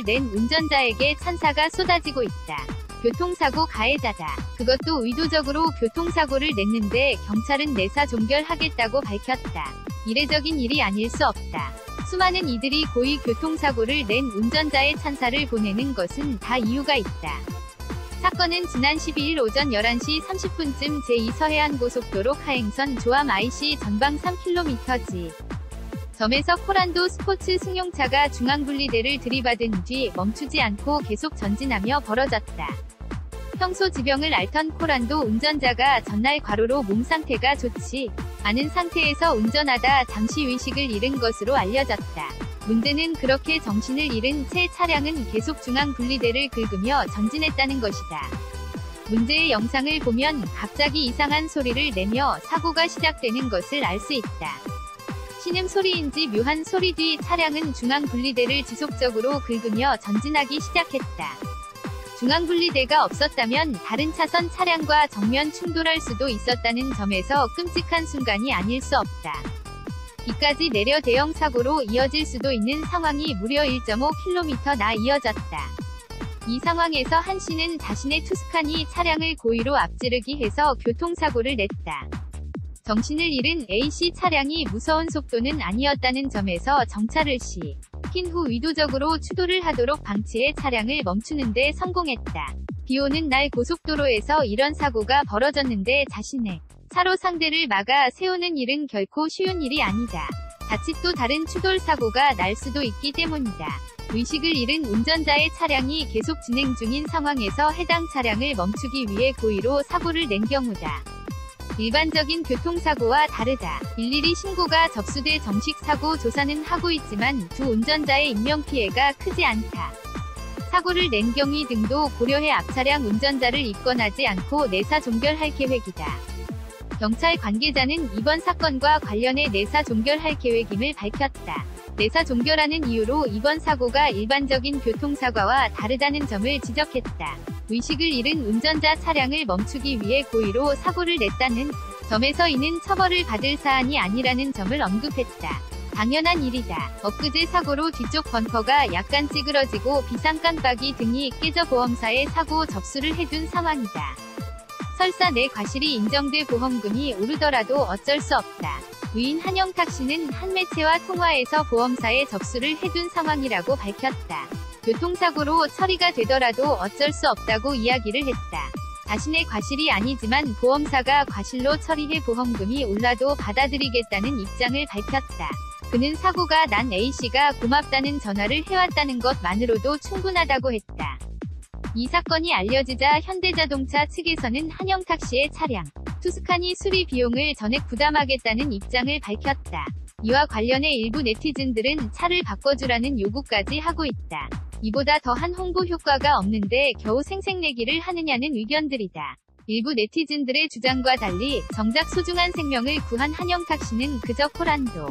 낸 운전자에게 찬사가 쏟아지고 있다. 교통사고 가해자다. 그것도 의도적으로 교통사고를 냈는데 경찰은 내사 종결하겠다고 밝혔다. 이례적인 일이 아닐 수 없다. 수많은 이들이 고의 교통사고를 낸 운전자의 찬사를 보내는 것은 다 이유가 있다. 사건은 지난 12일 오전 11시 30분쯤 제2서해안고속도로 하행선 조암 IC 전방 3km 점에서 코란도 스포츠 승용차가 중앙분리대를 들이받은 뒤 멈추지 않고 계속 전진하며 벌어졌다. 평소 지병을 앓던 코란도 운전자가 전날 과로로 몸 상태가 좋지 않은 상태에서 운전하다 잠시 의식을 잃은 것으로 알려졌다. 문제는 그렇게 정신을 잃은 채 차량은 계속 중앙분리대를 긁으며 전진했다는 것이다. 문제의 영상을 보면 갑자기 이상한 소리를 내며 사고가 시작되는 것을 알 수 있다. 신음소리인지 묘한 소리 뒤 차량은 중앙분리대를 지속적으로 긁으며 전진하기 시작했다. 중앙분리대가 없었다면 다른 차선 차량과 정면 충돌할 수도 있었다는 점에서 끔찍한 순간이 아닐 수 없다. 비까지 내려 대형 사고로 이어질 수도 있는 상황이 무려 1.5km나 이어졌다. 이 상황에서 한 씨는 자신의 투스칸이 차량을 고의로 앞지르기 해서 교통사고를 냈다. 정신을 잃은 A씨 차량이 무서운 속도는 아니었다는 점에서 정찰을 시킨 후 의도적으로 추돌을 하도록 방치해 차량을 멈추는 데 성공했다. 비오는 날 고속도로에서 이런 사고가 벌어졌는데 자신의 차로 상대를 막아 세우는 일은 결코 쉬운 일이 아니다. 자칫 또 다른 추돌 사고가 날 수도 있기 때문이다. 의식을 잃은 운전자의 차량이 계속 진행 중인 상황에서 해당 차량을 멈추기 위해 고의로 사고를 낸 경우다. 일반적인 교통사고와 다르다. 일일이 신고가 접수돼 정식 사고 조사는 하고 있지만 두 운전자의 인명피해가 크지 않다. 사고를 낸 경위 등도 고려해 앞차량 운전자를 입건하지 않고 내사 종결할 계획이다. 경찰 관계자는 이번 사건과 관련해 내사 종결할 계획임을 밝혔다. 내사 종결하는 이유로 이번 사고가 일반적인 교통사고와 다르다는 점을 지적했다. 의식을 잃은 운전자 차량을 멈추기 위해 고의로 사고를 냈다는 점에서 이는 처벌을 받을 사안이 아니라는 점을 언급했다. 당연한 일이다. 엊그제 사고로 뒤쪽 범퍼가 약간 찌그러지고 비상 깜빡이 등이 깨져 보험사에 사고 접수를 해둔 상황이다. 설사 내 과실이 인정돼 보험금이 오르더라도 어쩔 수 없다. 의인 한영탁 씨는 한 매체와 통화에서 보험사에 접수를 해둔 상황이라고 밝혔다. 교통사고로 처리가 되더라도 어쩔 수 없다고 이야기를 했다. 자신의 과실이 아니지만 보험사가 과실로 처리해 보험금이 올라도 받아들이겠다는 입장을 밝혔다. 그는 사고가 난 A씨가 고맙다는 전화를 해왔다는 것만으로도 충분하다고 했다. 이 사건이 알려지자 현대자동차 측에서는 한영탁 씨의 차량 투스칸이 수리 비용을 전액 부담하겠다는 입장을 밝혔다. 이와 관련해 일부 네티즌들은 차를 바꿔주라는 요구까지 하고 있다. 이보다 더한 홍보 효과가 없는데 겨우 생색내기를 하느냐는 의견들이다. 일부 네티즌들의 주장과 달리 정작 소중한 생명을 구한 한영탁 씨는 그저 코란도